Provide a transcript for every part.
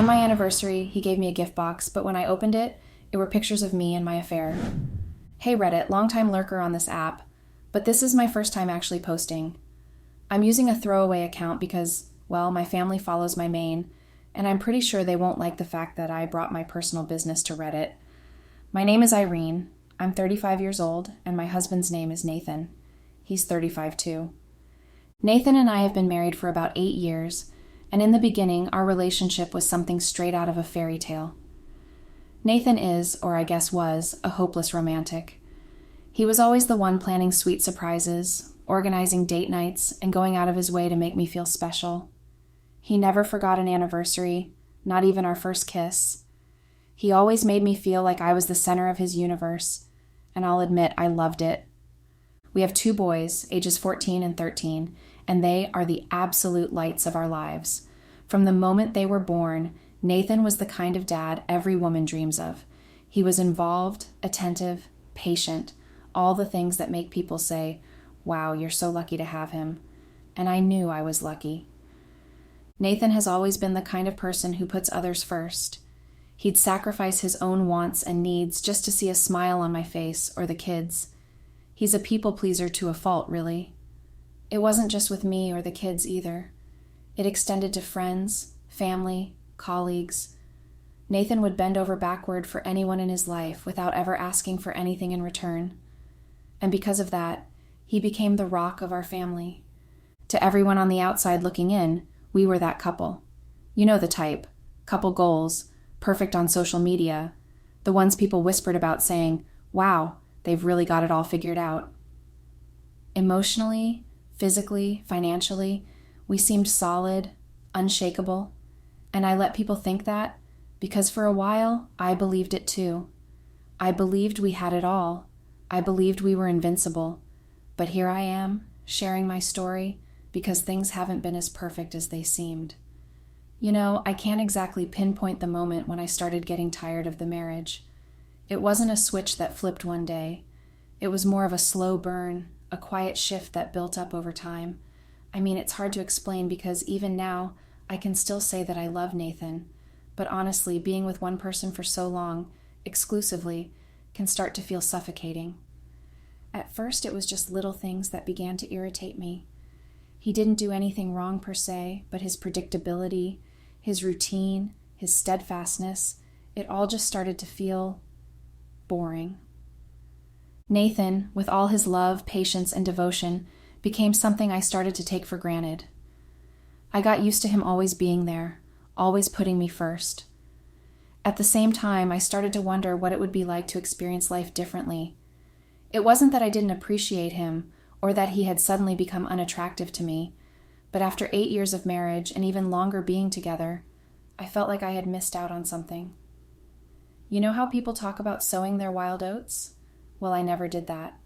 On my anniversary, he gave me a gift box, but when I opened it, it were pictures of me and my affair. Hey Reddit, longtime lurker on this app, but this is my first time actually posting. I'm using a throwaway account because, well, my family follows my main, and I'm pretty sure they won't like the fact that I brought my personal business to Reddit. My name is Irene, I'm 35 years old, and my husband's name is Nathan. He's 35 too. Nathan and I have been married for about 8 years, and in the beginning, our relationship was something straight out of a fairy tale. Nathan is, or I guess was, a hopeless romantic. He was always the one planning sweet surprises, organizing date nights, and going out of his way to make me feel special. He never forgot an anniversary, not even our first kiss. He always made me feel like I was the center of his universe, and I'll admit I loved it. We have 2 boys, ages 14 and 13, and they are the absolute lights of our lives. From the moment they were born, Nathan was the kind of dad every woman dreams of. He was involved, attentive, patient, all the things that make people say, "Wow, you're so lucky to have him." And I knew I was lucky. Nathan has always been the kind of person who puts others first. He'd sacrifice his own wants and needs just to see a smile on my face or the kids. He's a people pleaser to a fault, really. It wasn't just with me or the kids either. It extended to friends, family, colleagues. Nathan would bend over backward for anyone in his life without ever asking for anything in return. And because of that, he became the rock of our family. To everyone on the outside looking in, we were that couple. You know the type. Couple goals, perfect on social media. The ones people whispered about saying, "Wow, they've really got it all figured out." Emotionally, physically, financially, we seemed solid, unshakable, and I let people think that because for a while, I believed it too. I believed we had it all. I believed we were invincible. But here I am, sharing my story because things haven't been as perfect as they seemed. You know, I can't exactly pinpoint the moment when I started getting tired of the marriage. It wasn't a switch that flipped one day. It was more of a slow burn, a quiet shift that built up over time. I mean, it's hard to explain because even now, I can still say that I love Nathan. But honestly, being with one person for so long, exclusively, can start to feel suffocating. At first, it was just little things that began to irritate me. He didn't do anything wrong per se, but his predictability, his routine, his steadfastness, it all just started to feel boring. Nathan, with all his love, patience, and devotion, became something I started to take for granted. I got used to him always being there, always putting me first. At the same time, I started to wonder what it would be like to experience life differently. It wasn't that I didn't appreciate him, or that he had suddenly become unattractive to me, but after 8 years of marriage and even longer being together, I felt like I had missed out on something. You know how people talk about sowing their wild oats? Well, I never did that.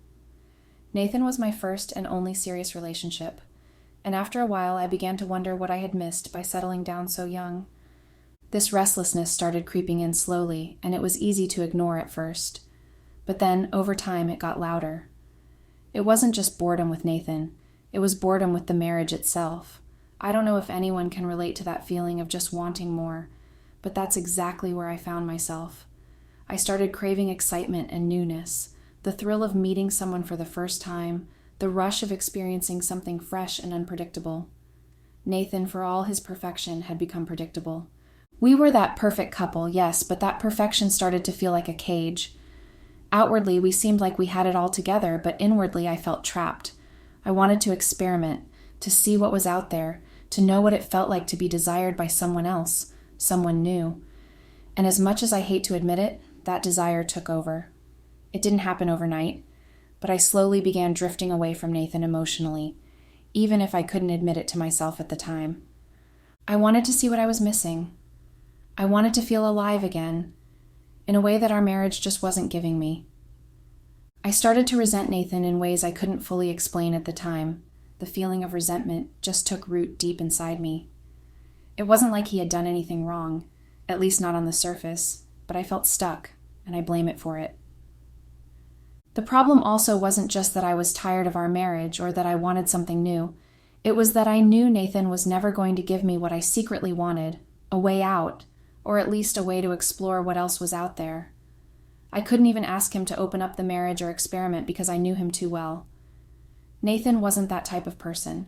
Nathan was my first and only serious relationship, and after a while I began to wonder what I had missed by settling down so young. This restlessness started creeping in slowly, and it was easy to ignore at first. But then, over time, it got louder. It wasn't just boredom with Nathan. It was boredom with the marriage itself. I don't know if anyone can relate to that feeling of just wanting more, but that's exactly where I found myself. I started craving excitement and newness, the thrill of meeting someone for the first time, the rush of experiencing something fresh and unpredictable. Nathan, for all his perfection, had become predictable. We were that perfect couple, yes, but that perfection started to feel like a cage. Outwardly, we seemed like we had it all together, but inwardly I felt trapped. I wanted to experiment, to see what was out there, to know what it felt like to be desired by someone else, someone new. And as much as I hate to admit it, that desire took over. It didn't happen overnight, but I slowly began drifting away from Nathan emotionally, even if I couldn't admit it to myself at the time. I wanted to see what I was missing. I wanted to feel alive again, in a way that our marriage just wasn't giving me. I started to resent Nathan in ways I couldn't fully explain at the time. The feeling of resentment just took root deep inside me. It wasn't like he had done anything wrong, at least not on the surface, but I felt stuck, and I blame it for it. The problem also wasn't just that I was tired of our marriage or that I wanted something new. It was that I knew Nathan was never going to give me what I secretly wanted, a way out, or at least a way to explore what else was out there. I couldn't even ask him to open up the marriage or experiment because I knew him too well. Nathan wasn't that type of person.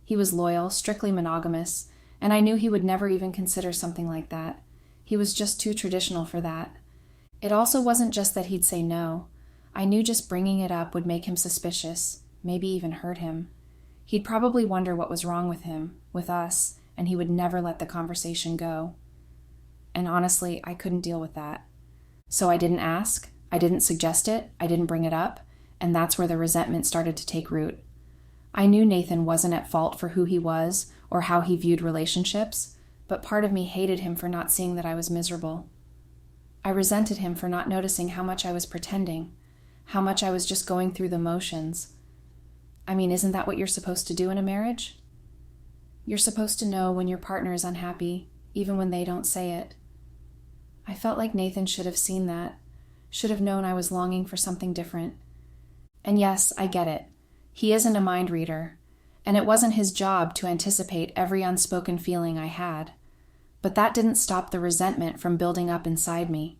He was loyal, strictly monogamous, and I knew he would never even consider something like that. He was just too traditional for that. It also wasn't just that he'd say no. I knew just bringing it up would make him suspicious, maybe even hurt him. He'd probably wonder what was wrong with him, with us, and he would never let the conversation go. And honestly, I couldn't deal with that. So I didn't ask, I didn't suggest it, I didn't bring it up, and that's where the resentment started to take root. I knew Nathan wasn't at fault for who he was or how he viewed relationships, but part of me hated him for not seeing that I was miserable. I resented him for not noticing how much I was pretending, how much I was just going through the motions. I mean, isn't that what you're supposed to do in a marriage? You're supposed to know when your partner is unhappy, even when they don't say it. I felt like Nathan should have seen that, should have known I was longing for something different. And yes, I get it. He isn't a mind reader, and it wasn't his job to anticipate every unspoken feeling I had. But that didn't stop the resentment from building up inside me.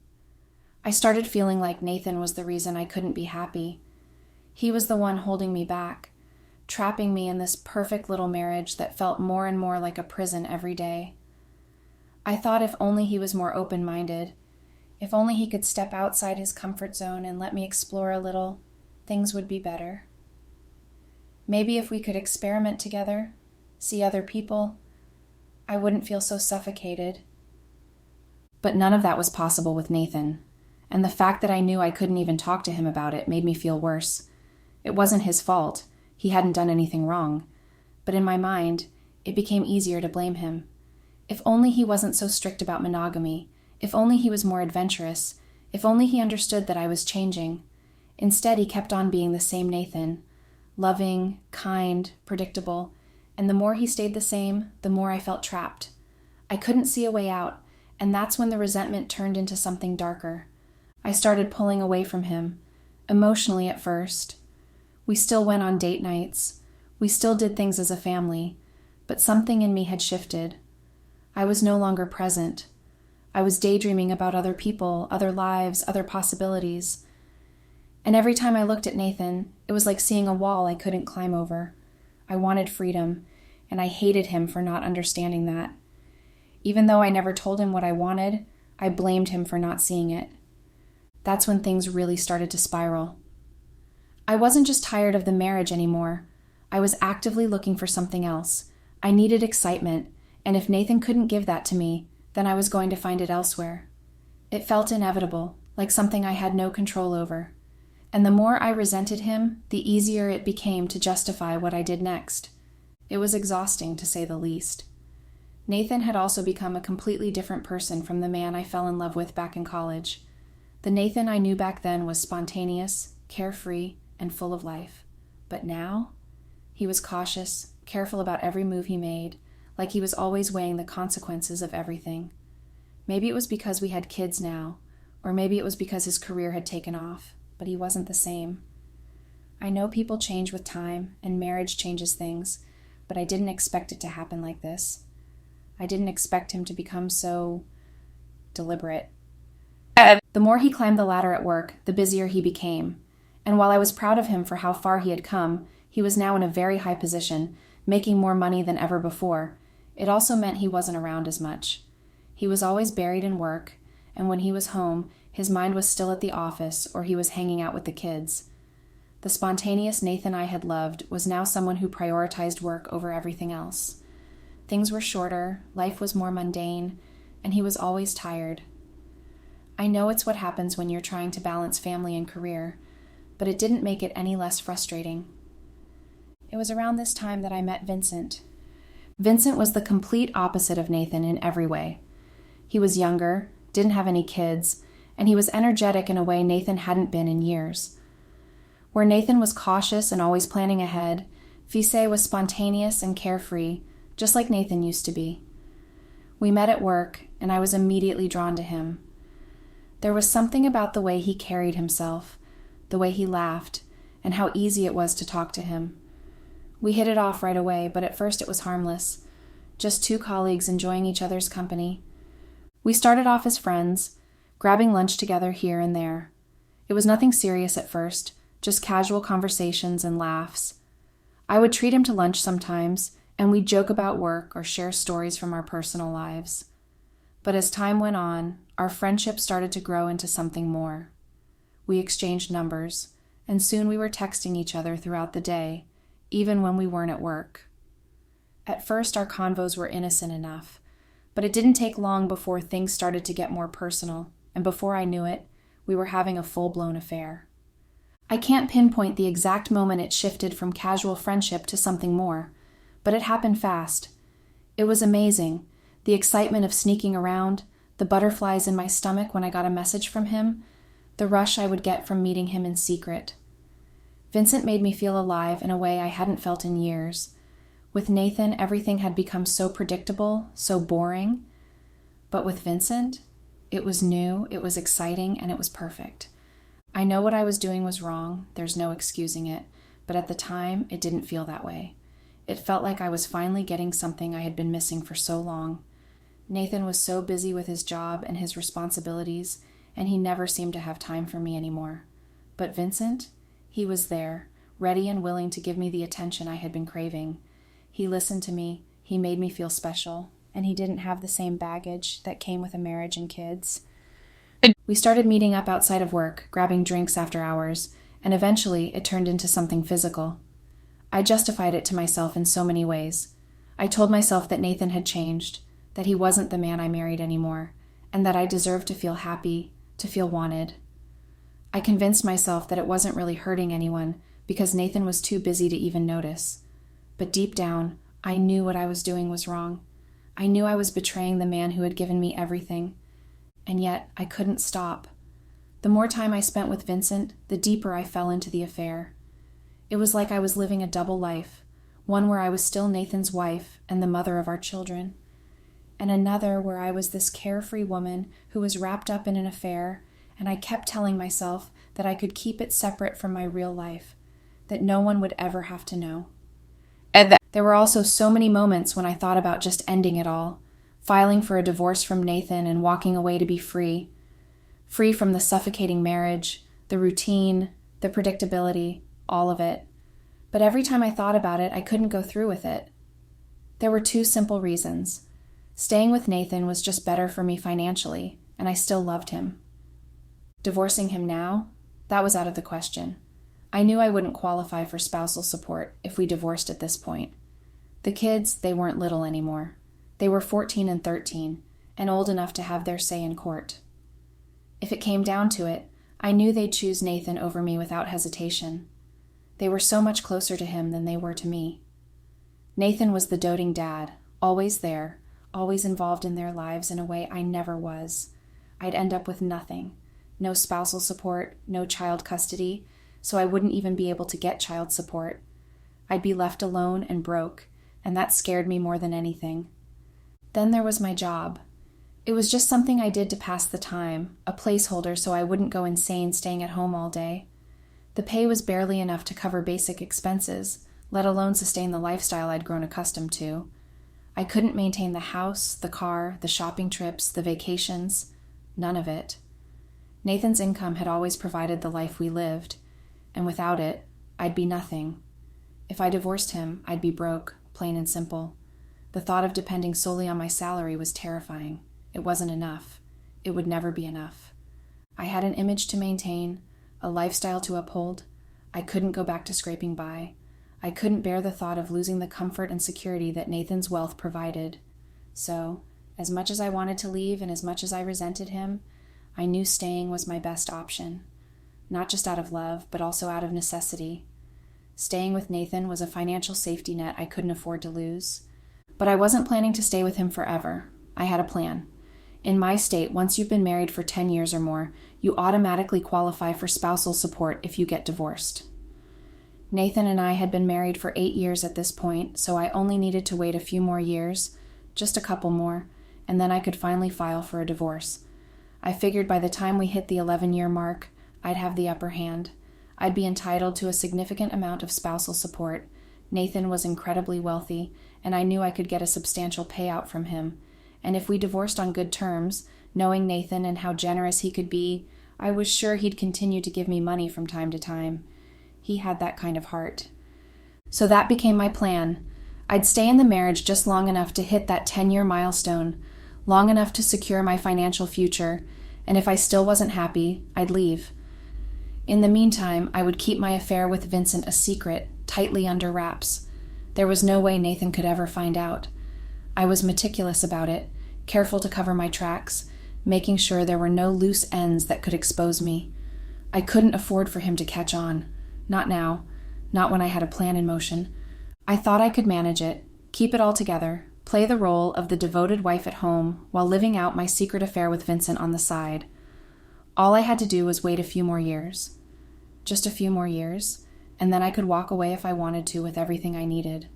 I started feeling like Nathan was the reason I couldn't be happy. He was the one holding me back, trapping me in this perfect little marriage that felt more and more like a prison every day. I thought if only he was more open-minded, if only he could step outside his comfort zone and let me explore a little, things would be better. Maybe if we could experiment together, see other people, I wouldn't feel so suffocated. But none of that was possible with Nathan, and the fact that I knew I couldn't even talk to him about it made me feel worse. It wasn't his fault. He hadn't done anything wrong. But in my mind, it became easier to blame him. If only he wasn't so strict about monogamy, if only he was more adventurous, if only he understood that I was changing. Instead, he kept on being the same Nathan, loving, kind, predictable, and the more he stayed the same, the more I felt trapped. I couldn't see a way out, and that's when the resentment turned into something darker. I started pulling away from him, emotionally at first. We still went on date nights. We still did things as a family, but something in me had shifted. I was no longer present. I was daydreaming about other people, other lives, other possibilities. And every time I looked at Nathan, it was like seeing a wall I couldn't climb over. I wanted freedom, and I hated him for not understanding that. Even though I never told him what I wanted, I blamed him for not seeing it. That's when things really started to spiral. I wasn't just tired of the marriage anymore. I was actively looking for something else. I needed excitement, and if Nathan couldn't give that to me, then I was going to find it elsewhere. It felt inevitable, like something I had no control over. And the more I resented him, the easier it became to justify what I did next. It was exhausting, to say the least. Nathan had also become a completely different person from the man I fell in love with back in college. The Nathan I knew back then was spontaneous, carefree, and full of life. But now, he was cautious, careful about every move he made, like he was always weighing the consequences of everything. Maybe it was because we had kids now, or maybe it was because his career had taken off, but he wasn't the same. I know people change with time, and marriage changes things, but I didn't expect it to happen like this. I didn't expect him to become so deliberate. The more he climbed the ladder at work, the busier he became. And while I was proud of him for how far he had come, he was now in a very high position, making more money than ever before. It also meant he wasn't around as much. He was always buried in work, and when he was home, his mind was still at the office or he was hanging out with the kids. The spontaneous Nathan I had loved was now someone who prioritized work over everything else. Things were shorter, life was more mundane, and he was always tired. I know it's what happens when you're trying to balance family and career, but it didn't make it any less frustrating. It was around this time that I met Vincent. Vincent was the complete opposite of Nathan in every way. He was younger, didn't have any kids, and he was energetic in a way Nathan hadn't been in years. Where Nathan was cautious and always planning ahead, Fise was spontaneous and carefree, just like Nathan used to be. We met at work, and I was immediately drawn to him. There was something about the way he carried himself, the way he laughed, and how easy it was to talk to him. We hit it off right away, but at first it was harmless. Just two colleagues enjoying each other's company. We started off as friends, grabbing lunch together here and there. It was nothing serious at first, just casual conversations and laughs. I would treat him to lunch sometimes, and we'd joke about work or share stories from our personal lives. But as time went on, our friendship started to grow into something more. We exchanged numbers, and soon we were texting each other throughout the day, even when we weren't at work. At first, our convos were innocent enough, but it didn't take long before things started to get more personal, and before I knew it, we were having a full-blown affair. I can't pinpoint the exact moment it shifted from casual friendship to something more, but it happened fast. It was amazing, the excitement of sneaking around, the butterflies in my stomach when I got a message from him, the rush I would get from meeting him in secret. Vincent made me feel alive in a way I hadn't felt in years. With Nathan, everything had become so predictable, so boring. But with Vincent, it was new, it was exciting, and it was perfect. I know what I was doing was wrong, there's no excusing it, but at the time, it didn't feel that way. It felt like I was finally getting something I had been missing for so long. Nathan was so busy with his job and his responsibilities, and he never seemed to have time for me anymore. But Vincent, he was there, ready and willing to give me the attention I had been craving. He listened to me, he made me feel special, and he didn't have the same baggage that came with a marriage and kids. We started meeting up outside of work, grabbing drinks after hours, and eventually it turned into something physical. I justified it to myself in so many ways. I told myself that Nathan had changed, that he wasn't the man I married anymore, and that I deserved to feel happy, to feel wanted. I convinced myself that it wasn't really hurting anyone because Nathan was too busy to even notice. But deep down, I knew what I was doing was wrong. I knew I was betraying the man who had given me everything. And yet, I couldn't stop. The more time I spent with Vincent, the deeper I fell into the affair. It was like I was living a double life, one where I was still Nathan's wife and the mother of our children, and another where I was this carefree woman who was wrapped up in an affair, and I kept telling myself that I could keep it separate from my real life, that no one would ever have to know. There were also so many moments when I thought about just ending it all, filing for a divorce from Nathan and walking away to be free. Free from the suffocating marriage, the routine, the predictability, all of it. But every time I thought about it, I couldn't go through with it. There were two simple reasons. Staying with Nathan was just better for me financially, and I still loved him. Divorcing him now? That was out of the question. I knew I wouldn't qualify for spousal support if we divorced at this point. The kids, they weren't little anymore. They were 14 and 13, and old enough to have their say in court. If it came down to it, I knew they'd choose Nathan over me without hesitation. They were so much closer to him than they were to me. Nathan was the doting dad, always there, always involved in their lives in a way I never was. I'd end up with nothing. No spousal support, no child custody, so I wouldn't even be able to get child support. I'd be left alone and broke, and that scared me more than anything. Then there was my job. It was just something I did to pass the time, a placeholder so I wouldn't go insane staying at home all day. The pay was barely enough to cover basic expenses, let alone sustain the lifestyle I'd grown accustomed to. I couldn't maintain the house, the car, the shopping trips, the vacations, none of it. Nathan's income had always provided the life we lived, and without it, I'd be nothing. If I divorced him, I'd be broke, plain and simple. The thought of depending solely on my salary was terrifying. It wasn't enough. It would never be enough. I had an image to maintain, a lifestyle to uphold. I couldn't go back to scraping by. I couldn't bear the thought of losing the comfort and security that Nathan's wealth provided. So, as much as I wanted to leave and as much as I resented him, I knew staying was my best option. Not just out of love, but also out of necessity. Staying with Nathan was a financial safety net I couldn't afford to lose. But I wasn't planning to stay with him forever. I had a plan. In my state, once you've been married for 10 years or more, you automatically qualify for spousal support if you get divorced. Nathan and I had been married for 8 years at this point, so I only needed to wait a few more years, just a couple more, and then I could finally file for a divorce. I figured by the time we hit the 11-year mark, I'd have the upper hand. I'd be entitled to a significant amount of spousal support. Nathan was incredibly wealthy, and I knew I could get a substantial payout from him. And if we divorced on good terms, Knowing Nathan and how generous he could be, I was sure he'd continue to give me money from time to time. He had that kind of heart. So that became my plan. I'd stay in the marriage just long enough to hit that 10-year milestone, long enough to secure my financial future, and if I still wasn't happy, I'd leave. In the meantime, I would keep my affair with Vincent a secret, tightly under wraps. There was no way Nathan could ever find out. I was meticulous about it, careful to cover my tracks, making sure there were no loose ends that could expose me. I couldn't afford for him to catch on. Not now. Not when I had a plan in motion. I thought I could manage it, keep it all together, play the role of the devoted wife at home while living out my secret affair with Vincent on the side. All I had to do was wait a few more years. Just a few more years, and then I could walk away if I wanted to with everything I needed.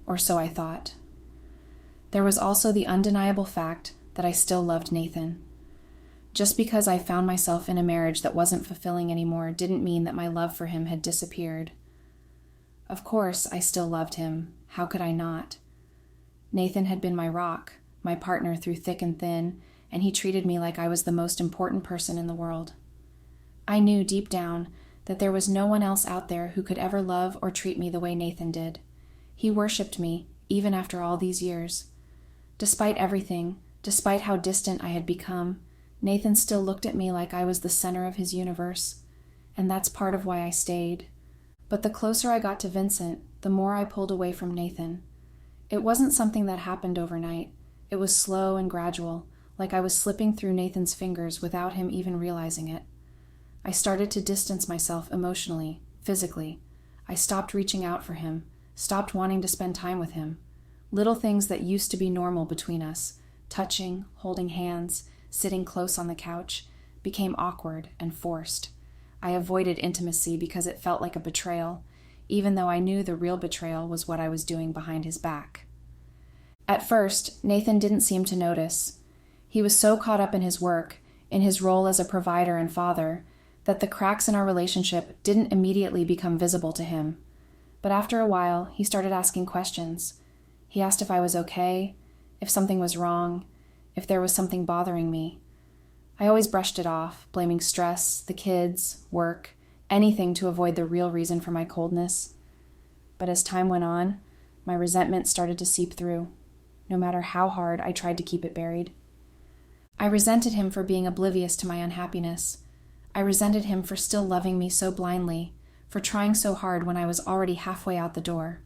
Or so I thought. There was also the undeniable fact that I still loved Nathan. Just because I found myself in a marriage that wasn't fulfilling anymore didn't mean that my love for him had disappeared. Of course, I still loved him. How could I not? Nathan had been my rock, my partner through thick and thin, and he treated me like I was the most important person in the world. I knew deep down that there was no one else out there who could ever love or treat me the way Nathan did. He worshipped me, even after all these years. Despite everything, despite how distant I had become, Nathan still looked at me like I was the center of his universe, and that's part of why I stayed. But the closer I got to Vincent, the more I pulled away from Nathan. It wasn't something that happened overnight. It was slow and gradual, like I was slipping through Nathan's fingers without him even realizing it. I started to distance myself emotionally, physically. I stopped reaching out for him, stopped wanting to spend time with him. Little things that used to be normal between us, touching, holding hands, sitting close on the couch, became awkward and forced. I avoided intimacy because it felt like a betrayal, even though I knew the real betrayal was what I was doing behind his back. At first, Nathan didn't seem to notice. He was so caught up in his work, in his role as a provider and father, that the cracks in our relationship didn't immediately become visible to him. But after a while, he started asking questions. He asked if I was okay, if something was wrong, if there was something bothering me. I always brushed it off, blaming stress, the kids, work, anything to avoid the real reason for my coldness. But as time went on, my resentment started to seep through, no matter how hard I tried to keep it buried. I resented him for being oblivious to my unhappiness. I resented him for still loving me so blindly, for trying so hard when I was already halfway out the door.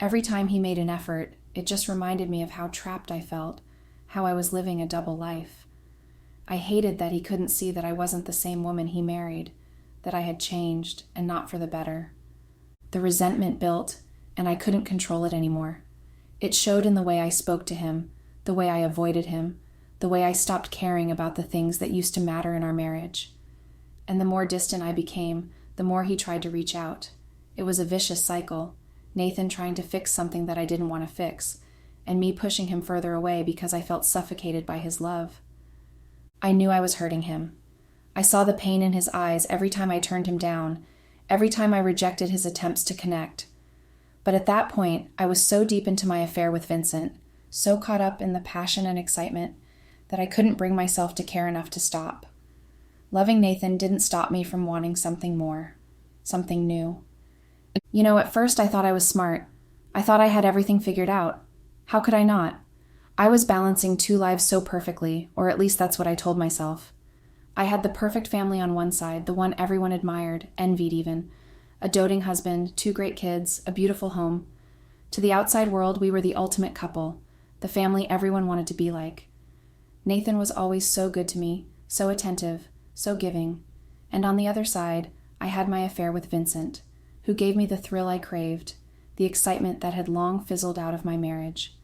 Every time he made an effort, it just reminded me of how trapped I felt, how I was living a double life. I hated that he couldn't see that I wasn't the same woman he married, that I had changed, and not for the better. The resentment built, and I couldn't control it anymore. It showed in the way I spoke to him, the way I avoided him, the way I stopped caring about the things that used to matter in our marriage. And the more distant I became, the more he tried to reach out. It was a vicious cycle, Nathan trying to fix something that I didn't want to fix, and me pushing him further away because I felt suffocated by his love. I knew I was hurting him. I saw the pain in his eyes every time I turned him down, every time I rejected his attempts to connect. But at that point, I was so deep into my affair with Vincent, so caught up in the passion and excitement, that I couldn't bring myself to care enough to stop. Loving Nathan didn't stop me from wanting something more, something new. At first I thought I was smart. I thought I had everything figured out. How could I not? I was balancing two lives so perfectly, or at least that's what I told myself. I had the perfect family on one side, the one everyone admired, envied even. A doting husband, 2 great kids, a beautiful home. To the outside world, we were the ultimate couple, the family everyone wanted to be like. Nathan was always so good to me, so attentive, so giving. And on the other side, I had my affair with Vincent, who gave me the thrill I craved, the excitement that had long fizzled out of my marriage.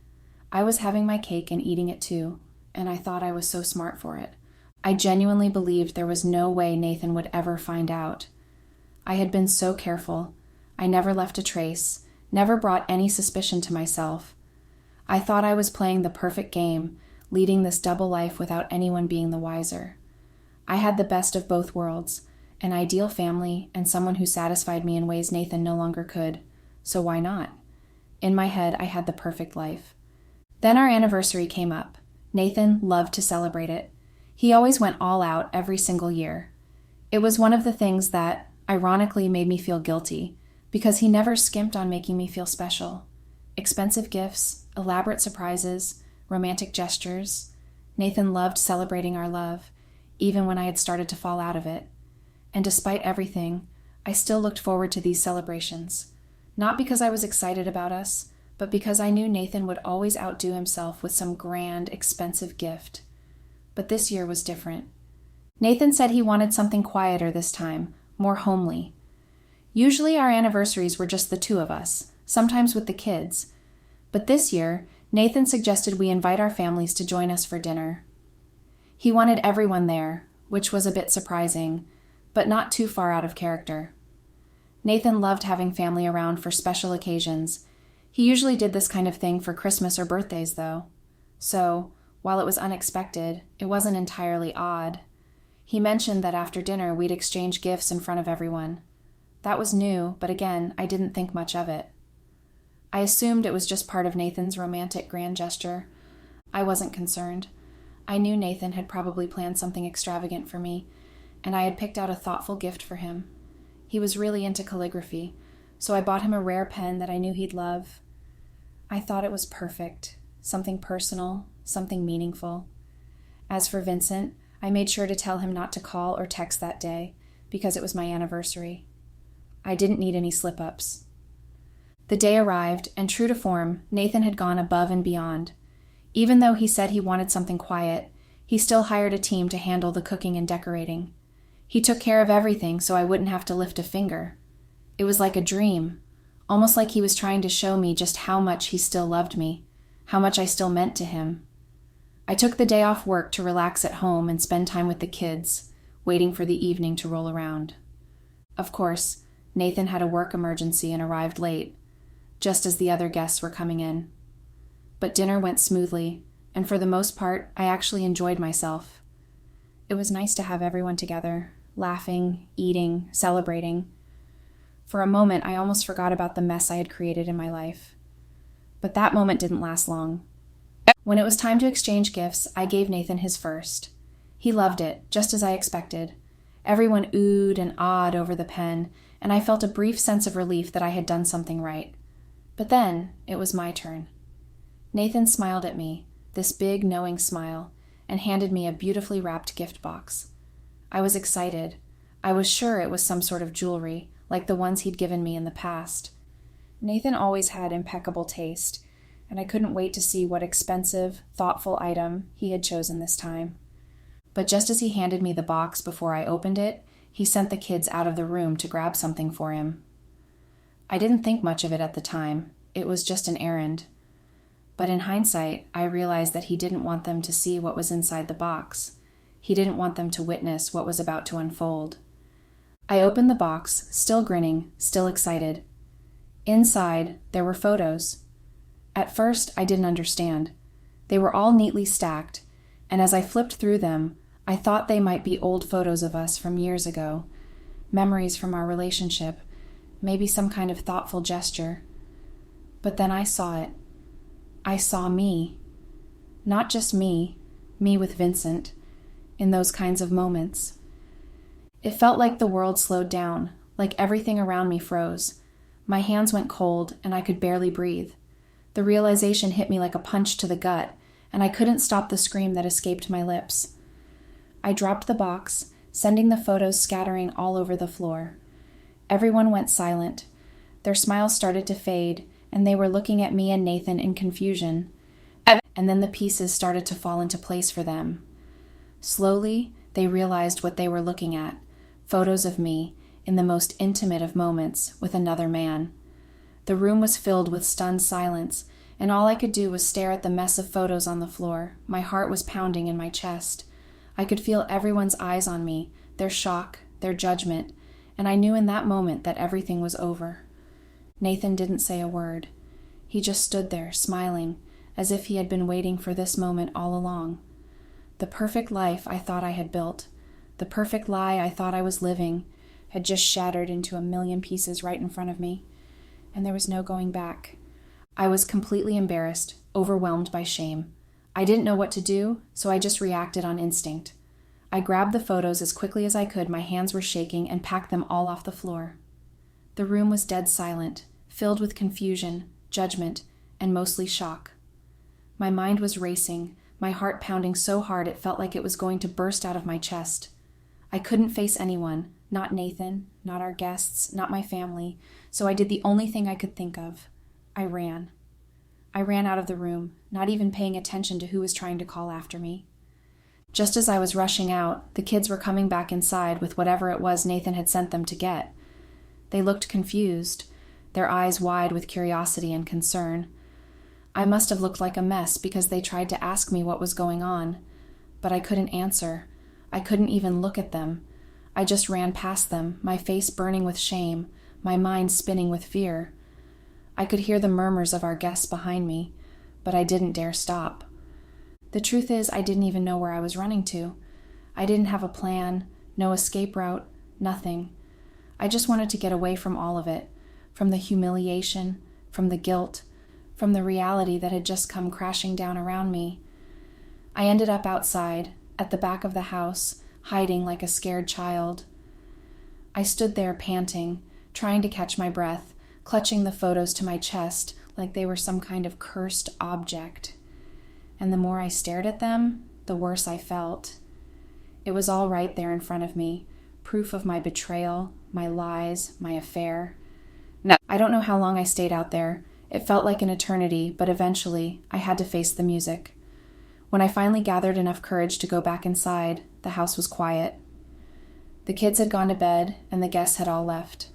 I was having my cake and eating it too, and I thought I was so smart for it. I genuinely believed there was no way Nathan would ever find out. I had been so careful. I never left a trace, never brought any suspicion to myself. I thought I was playing the perfect game, leading this double life without anyone being the wiser. I had the best of both worlds, an ideal family and someone who satisfied me in ways Nathan no longer could. So why not? In my head, I had the perfect life. Then our anniversary came up. Nathan loved to celebrate it. He always went all out every single year. It was one of the things that, ironically, made me feel guilty, because he never skimped on making me feel special. Expensive gifts, elaborate surprises, romantic gestures. Nathan loved celebrating our love, even when I had started to fall out of it. And despite everything, I still looked forward to these celebrations. Not because I was excited about us, but because I knew Nathan would always outdo himself with some grand, expensive gift. But this year was different. Nathan said he wanted something quieter this time, more homely. Usually our anniversaries were just the two of us, sometimes with the kids. But this year, Nathan suggested we invite our families to join us for dinner. He wanted everyone there, which was a bit surprising, but not too far out of character. Nathan loved having family around for special occasions. He usually did this kind of thing for Christmas or birthdays, though. So, while it was unexpected, it wasn't entirely odd. He mentioned that after dinner we'd exchange gifts in front of everyone. That was new, but again, I didn't think much of it. I assumed it was just part of Nathan's romantic grand gesture. I wasn't concerned. I knew Nathan had probably planned something extravagant for me, and I had picked out a thoughtful gift for him. He was really into calligraphy, so I bought him a rare pen that I knew he'd love. I thought it was perfect, something personal, something meaningful. As for Vincent, I made sure to tell him not to call or text that day, because it was my anniversary. I didn't need any slip-ups. The day arrived, and true to form, Nathan had gone above and beyond. Even though he said he wanted something quiet, he still hired a team to handle the cooking and decorating. He took care of everything so I wouldn't have to lift a finger. It was like a dream, almost like he was trying to show me just how much he still loved me, how much I still meant to him. I took the day off work to relax at home and spend time with the kids, waiting for the evening to roll around. Of course, Nathan had a work emergency and arrived late, just as the other guests were coming in. But dinner went smoothly, and for the most part, I actually enjoyed myself. It was nice to have everyone together, laughing, eating, celebrating. For a moment, I almost forgot about the mess I had created in my life. But that moment didn't last long. When it was time to exchange gifts, I gave Nathan his first. He loved it, just as I expected. Everyone oohed and awed over the pen, and I felt a brief sense of relief that I had done something right. But then, it was my turn. Nathan smiled at me, this big, knowing smile, and handed me a beautifully wrapped gift box. I was excited. I was sure it was some sort of jewelry, like the ones he'd given me in the past. Nathan always had impeccable taste, and I couldn't wait to see what expensive, thoughtful item he had chosen this time. But just as he handed me the box before I opened it, he sent the kids out of the room to grab something for him. I didn't think much of it at the time. It was just an errand. But in hindsight, I realized that he didn't want them to see what was inside the box. He didn't want them to witness what was about to unfold. I opened the box, still grinning, still excited. Inside, there were photos. At first, I didn't understand. They were all neatly stacked, and as I flipped through them, I thought they might be old photos of us from years ago, memories from our relationship, maybe some kind of thoughtful gesture. But then I saw it. I saw me. Not just me with Vincent, in those kinds of moments. It felt like the world slowed down, like everything around me froze. My hands went cold, and I could barely breathe. The realization hit me like a punch to the gut, and I couldn't stop the scream that escaped my lips. I dropped the box, sending the photos scattering all over the floor. Everyone went silent. Their smiles started to fade, and they were looking at me and Nathan in confusion. And then the pieces started to fall into place for them. Slowly, they realized what they were looking at, photos of me, in the most intimate of moments, with another man. The room was filled with stunned silence, and all I could do was stare at the mess of photos on the floor. My heart was pounding in my chest. I could feel everyone's eyes on me, their shock, their judgment, and I knew in that moment that everything was over. Nathan didn't say a word. He just stood there, smiling, as if he had been waiting for this moment all along. The perfect life I thought I had built, the perfect lie I thought I was living, had just shattered into a million pieces right in front of me, and there was no going back. I was completely embarrassed, overwhelmed by shame. I didn't know what to do, so I just reacted on instinct. I grabbed the photos as quickly as I could, my hands were shaking, and packed them all off the floor. The room was dead silent, filled with confusion, judgment, and mostly shock. My mind was racing, my heart pounding so hard it felt like it was going to burst out of my chest. I couldn't face anyone, not Nathan, not our guests, not my family, so I did the only thing I could think of. I ran. I ran out of the room, not even paying attention to who was trying to call after me. Just as I was rushing out, the kids were coming back inside with whatever it was Nathan had sent them to get. They looked confused, their eyes wide with curiosity and concern. I must have looked like a mess because they tried to ask me what was going on, but I couldn't answer. I couldn't even look at them. I just ran past them, my face burning with shame, my mind spinning with fear. I could hear the murmurs of our guests behind me, but I didn't dare stop. The truth is, I didn't even know where I was running to. I didn't have a plan, no escape route, nothing. I just wanted to get away from all of it, from the humiliation, from the guilt, from the reality that had just come crashing down around me. I ended up outside, at the back of the house, hiding like a scared child. I stood there panting, trying to catch my breath, clutching the photos to my chest like they were some kind of cursed object. And the more I stared at them, the worse I felt. It was all right there in front of me, proof of my betrayal, my lies, my affair. No, I don't know how long I stayed out there. It felt like an eternity, but eventually I had to face the music. When I finally gathered enough courage to go back inside, the house was quiet. The kids had gone to bed, and the guests had all left.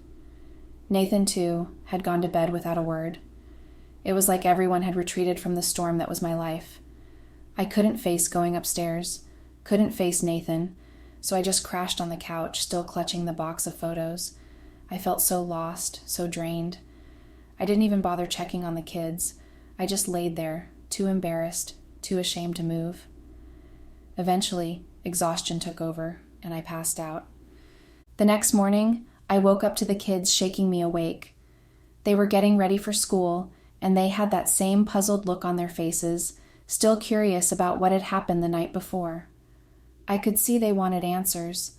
Nathan, too, had gone to bed without a word. It was like everyone had retreated from the storm that was my life. I couldn't face going upstairs, couldn't face Nathan, so I just crashed on the couch, still clutching the box of photos. I felt so lost, so drained. I didn't even bother checking on the kids. I just laid there, too embarrassed, too ashamed to move. Eventually, exhaustion took over, and I passed out. The next morning, I woke up to the kids shaking me awake. They were getting ready for school, and they had that same puzzled look on their faces, still curious about what had happened the night before. I could see they wanted answers.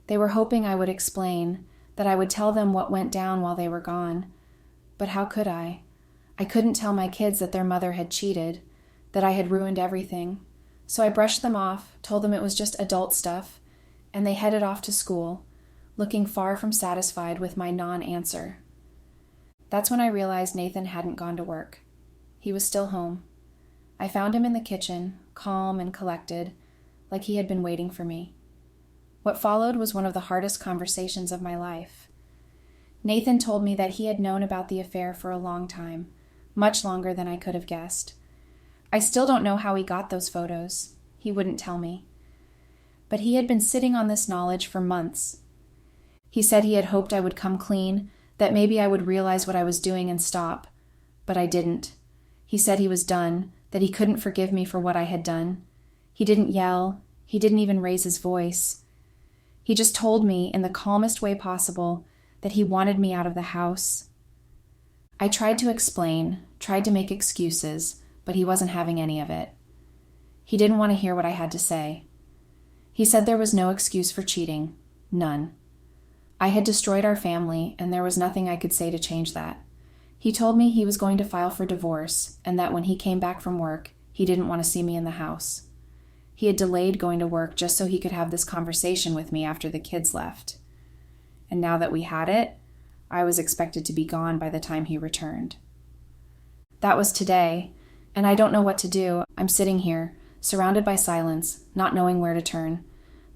They were hoping I would explain, that I would tell them what went down while they were gone. But how could I? I couldn't tell my kids that their mother had cheated, that I had ruined everything. So I brushed them off, told them it was just adult stuff, and they headed off to school, looking far from satisfied with my non-answer. That's when I realized Nathan hadn't gone to work. He was still home. I found him in the kitchen, calm and collected, like he had been waiting for me. What followed was one of the hardest conversations of my life. Nathan told me that he had known about the affair for a long time, much longer than I could have guessed. I still don't know how he got those photos. He wouldn't tell me. But he had been sitting on this knowledge for months. He said he had hoped I would come clean, that maybe I would realize what I was doing and stop. But I didn't. He said he was done, that he couldn't forgive me for what I had done. He didn't yell. He didn't even raise his voice. He just told me in the calmest way possible that he wanted me out of the house. I tried to explain, tried to make excuses, but he wasn't having any of it. He didn't want to hear what I had to say. He said there was no excuse for cheating, none. I had destroyed our family, and there was nothing I could say to change that. He told me he was going to file for divorce, and that when he came back from work, he didn't want to see me in the house. He had delayed going to work just so he could have this conversation with me after the kids left. And now that we had it, I was expected to be gone by the time he returned. That was today, and I don't know what to do. I'm sitting here, surrounded by silence, not knowing where to turn.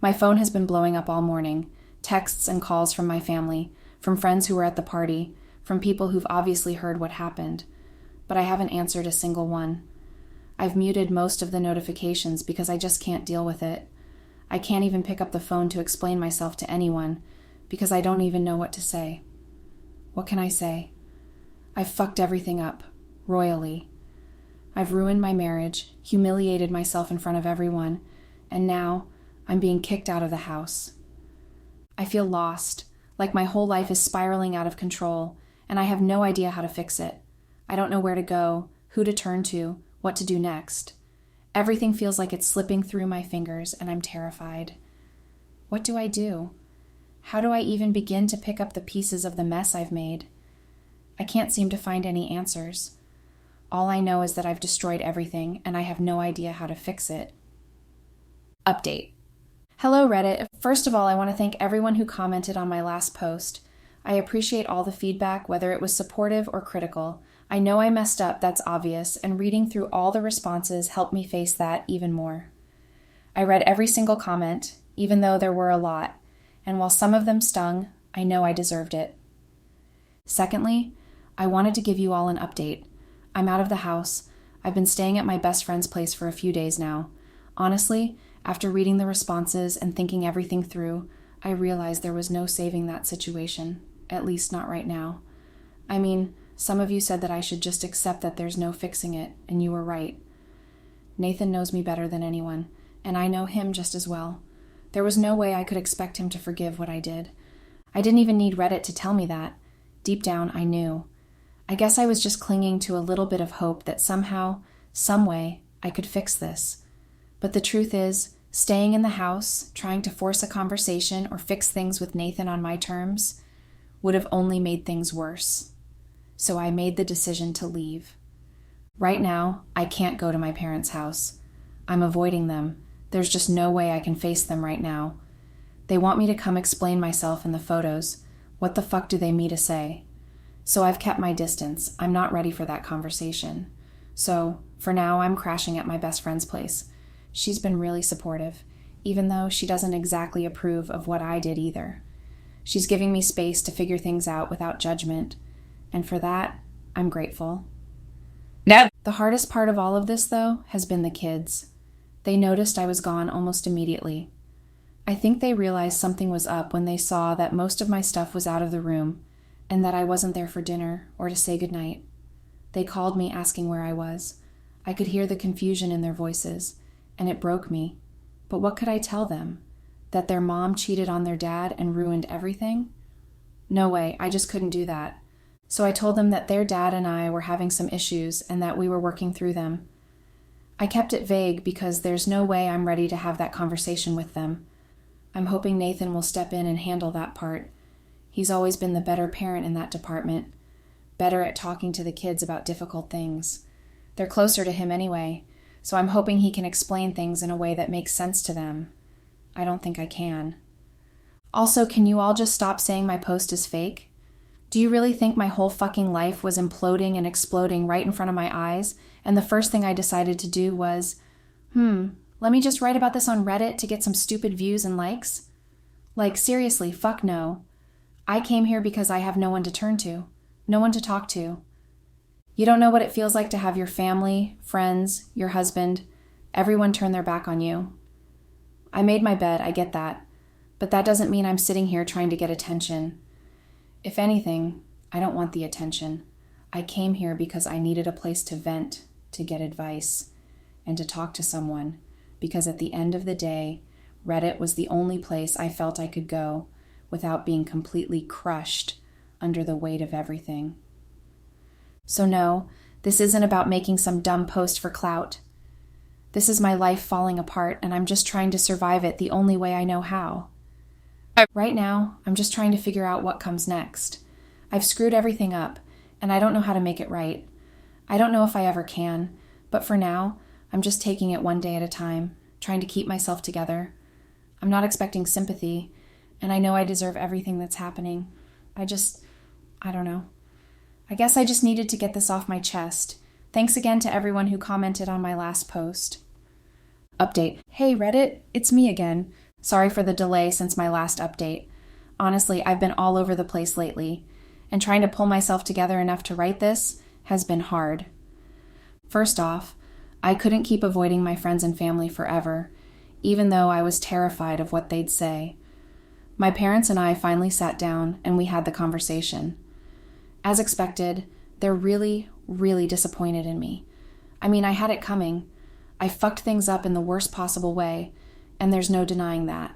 My phone has been blowing up all morning, texts and calls from my family, from friends who were at the party, from people who've obviously heard what happened, but I haven't answered a single one. I've muted most of the notifications because I just can't deal with it. I can't even pick up the phone to explain myself to anyone because I don't even know what to say. What can I say? I've fucked everything up, royally. I've ruined my marriage, humiliated myself in front of everyone, and now I'm being kicked out of the house. I feel lost, like my whole life is spiraling out of control, and I have no idea how to fix it. I don't know where to go, who to turn to, what to do next. Everything feels like it's slipping through my fingers, and I'm terrified. What do I do? How do I even begin to pick up the pieces of the mess I've made? I can't seem to find any answers. All I know is that I've destroyed everything, and I have no idea how to fix it. Update. Hello, Reddit. First of all, I want to thank everyone who commented on my last post. I appreciate all the feedback, whether it was supportive or critical. I know I messed up, that's obvious, and reading through all the responses helped me face that even more. I read every single comment, even though there were a lot, and while some of them stung, I know I deserved it. Secondly, I wanted to give you all an update. I'm out of the house. I've been staying at my best friend's place for a few days now. Honestly, after reading the responses and thinking everything through, I realized there was no saving that situation, at least not right now. I mean, some of you said that I should just accept that there's no fixing it, and you were right. Nathan knows me better than anyone, and I know him just as well. There was no way I could expect him to forgive what I did. I didn't even need Reddit to tell me that. Deep down, I knew. I guess I was just clinging to a little bit of hope that somehow, some way, I could fix this. But the truth is, staying in the house, trying to force a conversation or fix things with Nathan on my terms, would have only made things worse. So I made the decision to leave. Right now, I can't go to my parents' house. I'm avoiding them. There's just no way I can face them right now. They want me to come explain myself in the photos. What the fuck do they mean to say? So I've kept my distance. I'm not ready for that conversation. So, for now, I'm crashing at my best friend's place. She's been really supportive, even though she doesn't exactly approve of what I did either. She's giving me space to figure things out without judgment, and for that, I'm grateful. No. The hardest part of all of this, though, has been the kids. They noticed I was gone almost immediately. I think they realized something was up when they saw that most of my stuff was out of the room, and that I wasn't there for dinner or to say goodnight. They called me asking where I was. I could hear the confusion in their voices, and it broke me. But what could I tell them? That their mom cheated on their dad and ruined everything? No way, I just couldn't do that. So I told them that their dad and I were having some issues and that we were working through them. I kept it vague because there's no way I'm ready to have that conversation with them. I'm hoping Nathan will step in and handle that part. He's always been the better parent in that department, better at talking to the kids about difficult things. They're closer to him anyway, so I'm hoping he can explain things in a way that makes sense to them. I don't think I can. Also, can you all just stop saying my post is fake? Do you really think my whole fucking life was imploding and exploding right in front of my eyes, and the first thing I decided to do was, let me just write about this on Reddit to get some stupid views and likes? Like, seriously, fuck no. I came here because I have no one to turn to, no one to talk to. You don't know what it feels like to have your family, friends, your husband, everyone turn their back on you. I made my bed, I get that, but that doesn't mean I'm sitting here trying to get attention. If anything, I don't want the attention. I came here because I needed a place to vent, to get advice, and to talk to someone, because at the end of the day, Reddit was the only place I felt I could go without being completely crushed under the weight of everything. So no, this isn't about making some dumb post for clout. This is my life falling apart, and I'm just trying to survive it the only way I know how. Right now, I'm just trying to figure out what comes next. I've screwed everything up, and I don't know how to make it right. I don't know if I ever can, but for now, I'm just taking it one day at a time, trying to keep myself together. I'm not expecting sympathy, and I know I deserve everything that's happening. I don't know. I guess I just needed to get this off my chest. Thanks again to everyone who commented on my last post. Update. Hey Reddit, it's me again. Sorry for the delay since my last update. Honestly, I've been all over the place lately, and trying to pull myself together enough to write this has been hard. First off, I couldn't keep avoiding my friends and family forever, even though I was terrified of what they'd say. My parents and I finally sat down and we had the conversation. As expected, they're really, really disappointed in me. I mean, I had it coming. I fucked things up in the worst possible way, and there's no denying that.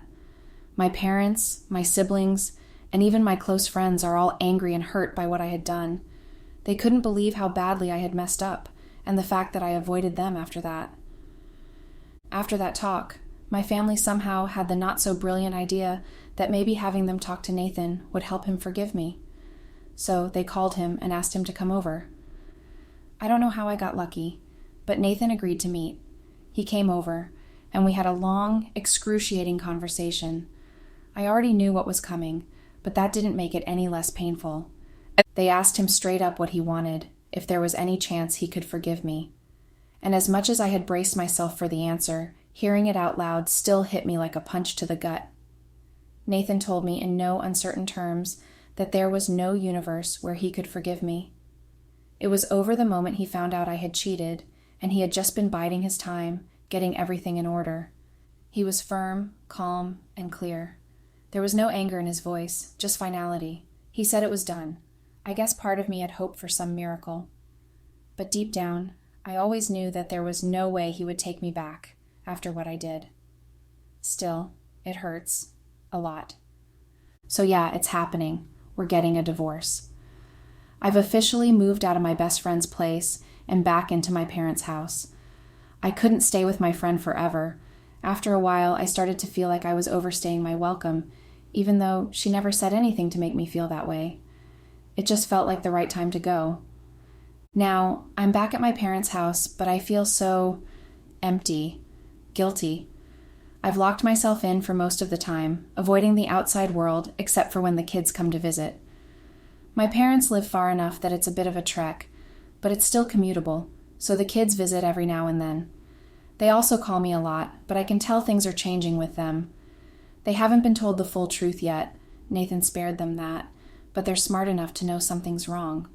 My parents, my siblings, and even my close friends are all angry and hurt by what I had done. They couldn't believe how badly I had messed up, and the fact that I avoided them after that. After that talk, my family somehow had the not-so-brilliant idea that maybe having them talk to Nathan would help him forgive me. So they called him and asked him to come over. I don't know how I got lucky, but Nathan agreed to meet. He came over, and we had a long, excruciating conversation. I already knew what was coming, but that didn't make it any less painful. They asked him straight up what he wanted, if there was any chance he could forgive me. And as much as I had braced myself for the answer, hearing it out loud still hit me like a punch to the gut. Nathan told me in no uncertain terms that there was no universe where he could forgive me. It was over the moment he found out I had cheated, and he had just been biding his time, getting everything in order. He was firm, calm, and clear. There was no anger in his voice, just finality. He said it was done. I guess part of me had hoped for some miracle. But deep down, I always knew that there was no way he would take me back after what I did. Still, it hurts. A lot. So yeah, it's happening. We're getting a divorce. I've officially moved out of my best friend's place and back into my parents' house. I couldn't stay with my friend forever. After a while, I started to feel like I was overstaying my welcome, even though she never said anything to make me feel that way. It just felt like the right time to go. Now, I'm back at my parents' house, but I feel so empty, guilty. I've locked myself in for most of the time, avoiding the outside world except for when the kids come to visit. My parents live far enough that it's a bit of a trek, but it's still commutable, so the kids visit every now and then. They also call me a lot, but I can tell things are changing with them. They haven't been told the full truth yet. Nathan spared them that, but they're smart enough to know something's wrong.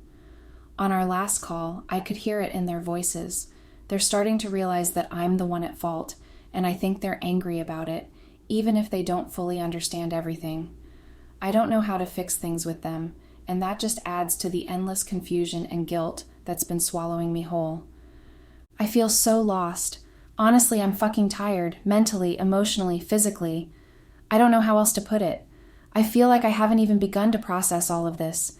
On our last call, I could hear it in their voices. They're starting to realize that I'm the one at fault, and I think they're angry about it, even if they don't fully understand everything. I don't know how to fix things with them, and that just adds to the endless confusion and guilt that's been swallowing me whole. I feel so lost. Honestly, I'm fucking tired, mentally, emotionally, physically. I don't know how else to put it. I feel like I haven't even begun to process all of this.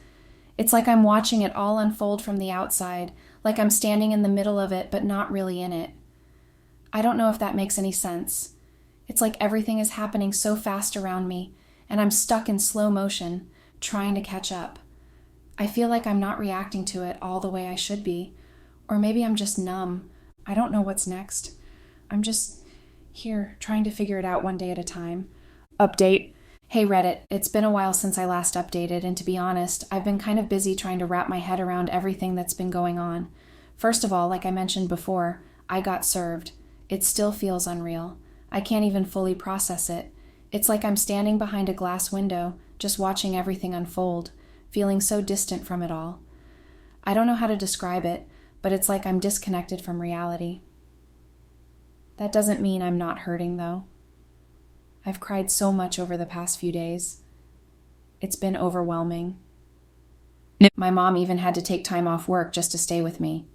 It's like I'm watching it all unfold from the outside, like I'm standing in the middle of it, but not really in it. I don't know if that makes any sense. It's like everything is happening so fast around me, and I'm stuck in slow motion, trying to catch up. I feel like I'm not reacting to it all the way I should be, or maybe I'm just numb. I don't know what's next. I'm just here, trying to figure it out one day at a time. Update. Hey Reddit, it's been a while since I last updated, and to be honest, I've been kind of busy trying to wrap my head around everything that's been going on. First of all, like I mentioned before, I got served. It still feels unreal. I can't even fully process it. It's like I'm standing behind a glass window, just watching everything unfold, feeling so distant from it all. I don't know how to describe it, but it's like I'm disconnected from reality. That doesn't mean I'm not hurting, though. I've cried so much over the past few days. It's been overwhelming. My mom even had to take time off work just to stay with me.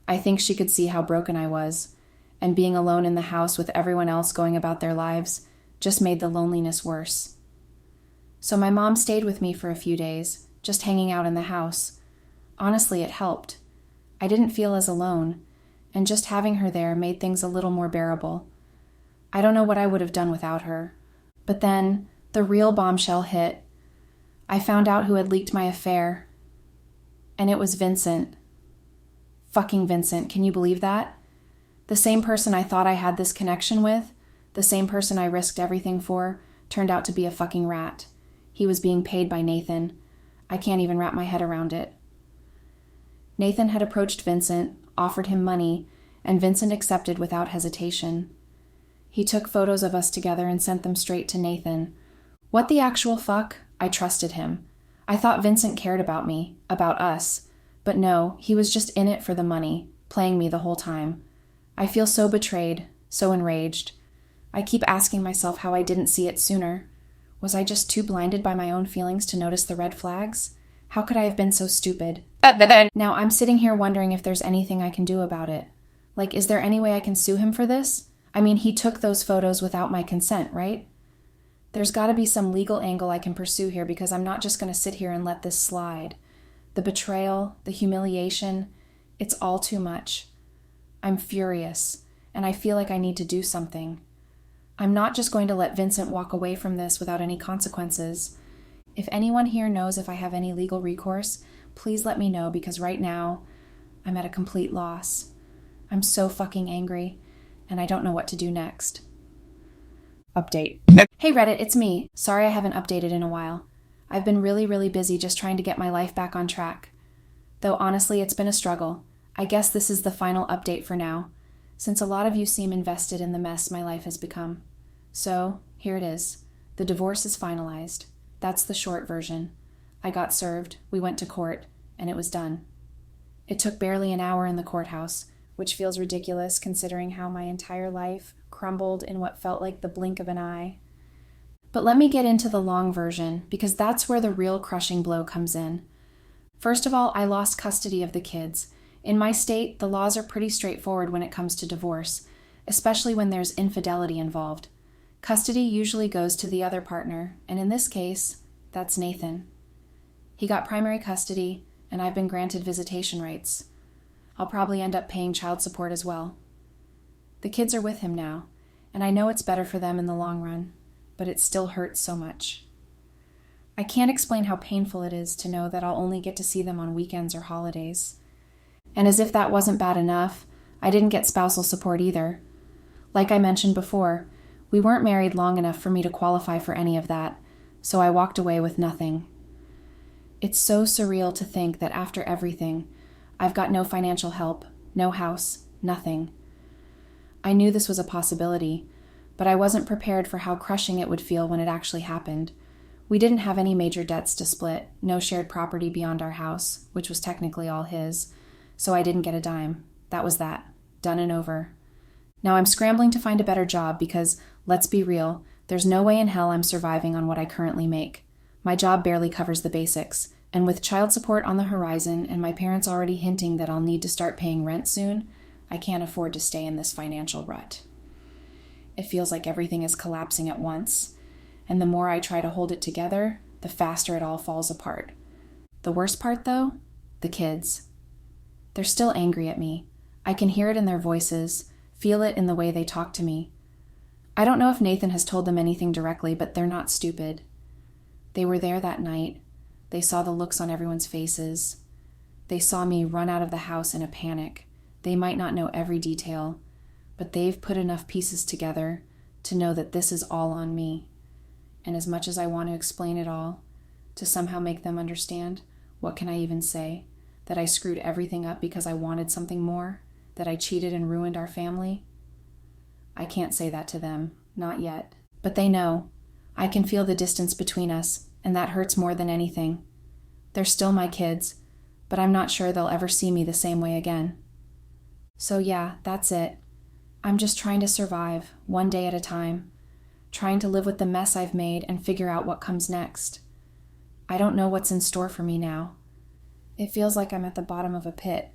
I think she could see how broken I was, and being alone in the house with everyone else going about their lives just made the loneliness worse. So my mom stayed with me for a few days, just hanging out in the house. Honestly, it helped. I didn't feel as alone, and just having her there made things a little more bearable. I don't know what I would have done without her. But then, the real bombshell hit. I found out who had leaked my affair. And it was Vincent. Fucking Vincent, can you believe that? The same person I thought I had this connection with, the same person I risked everything for, turned out to be a fucking rat. He was being paid by Nathan. I can't even wrap my head around it. Nathan had approached Vincent, offered him money, and Vincent accepted without hesitation. He took photos of us together and sent them straight to Nathan. What the actual fuck? I trusted him. I thought Vincent cared about me, about us. But no, he was just in it for the money, playing me the whole time. I feel so betrayed, so enraged. I keep asking myself how I didn't see it sooner. Was I just too blinded by my own feelings to notice the red flags? How could I have been so stupid? Now I'm sitting here wondering if there's anything I can do about it. Like, is there any way I can sue him for this? I mean, he took those photos without my consent, right? There's got to be some legal angle I can pursue here because I'm not just going to sit here and let this slide. The betrayal, the humiliation, it's all too much. I'm furious, and I feel like I need to do something. I'm not just going to let Vincent walk away from this without any consequences. If anyone here knows if I have any legal recourse, please let me know, because right now, I'm at a complete loss. I'm so fucking angry, and I don't know what to do next. Update. Hey Reddit, it's me. Sorry I haven't updated in a while. I've been really busy just trying to get my life back on track. Though honestly, it's been a struggle. I guess this is the final update for now, since a lot of you seem invested in the mess my life has become. So, here it is. The divorce is finalized. That's the short version. I got served, we went to court, and it was done. It took barely an hour in the courthouse, which feels ridiculous considering how my entire life crumbled in what felt like the blink of an eye. But let me get into the long version, because that's where the real crushing blow comes in. First of all, I lost custody of the kids. In my state, the laws are pretty straightforward when it comes to divorce, especially when there's infidelity involved. Custody usually goes to the other partner, and in this case, that's Nathan. He got primary custody, and I've been granted visitation rights. I'll probably end up paying child support as well. The kids are with him now, and I know it's better for them in the long run, but it still hurts so much. I can't explain how painful it is to know that I'll only get to see them on weekends or holidays. And as if that wasn't bad enough, I didn't get spousal support either. Like I mentioned before, we weren't married long enough for me to qualify for any of that, so I walked away with nothing. It's so surreal to think that after everything, I've got no financial help, no house, nothing. I knew this was a possibility, but I wasn't prepared for how crushing it would feel when it actually happened. We didn't have any major debts to split, no shared property beyond our house, which was technically all his, so I didn't get a dime. That was that. Done and over. Now I'm scrambling to find a better job because, let's be real, there's no way in hell I'm surviving on what I currently make. My job barely covers the basics, and with child support on the horizon and my parents already hinting that I'll need to start paying rent soon, I can't afford to stay in this financial rut. It feels like everything is collapsing at once, and the more I try to hold it together, the faster it all falls apart. The worst part, though? The kids. They're still angry at me. I can hear it in their voices, feel it in the way they talk to me. I don't know if Nathan has told them anything directly, but they're not stupid. They were there that night. They saw the looks on everyone's faces. They saw me run out of the house in a panic. They might not know every detail, but they've put enough pieces together to know that this is all on me. And as much as I want to explain it all, to somehow make them understand, what can I even say? That I screwed everything up because I wanted something more? That I cheated and ruined our family? I can't say that to them, not yet. But they know. I can feel the distance between us, and that hurts more than anything. They're still my kids, but I'm not sure they'll ever see me the same way again. So yeah, that's it. I'm just trying to survive, one day at a time, trying to live with the mess I've made and figure out what comes next. I don't know what's in store for me now. It feels like I'm at the bottom of a pit,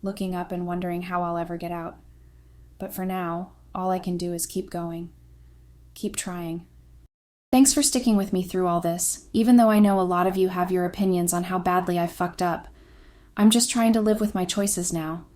looking up and wondering how I'll ever get out. But for now, all I can do is keep going. Keep trying. Thanks for sticking with me through all this, even though I know a lot of you have your opinions on how badly I've fucked up. I'm just trying to live with my choices now,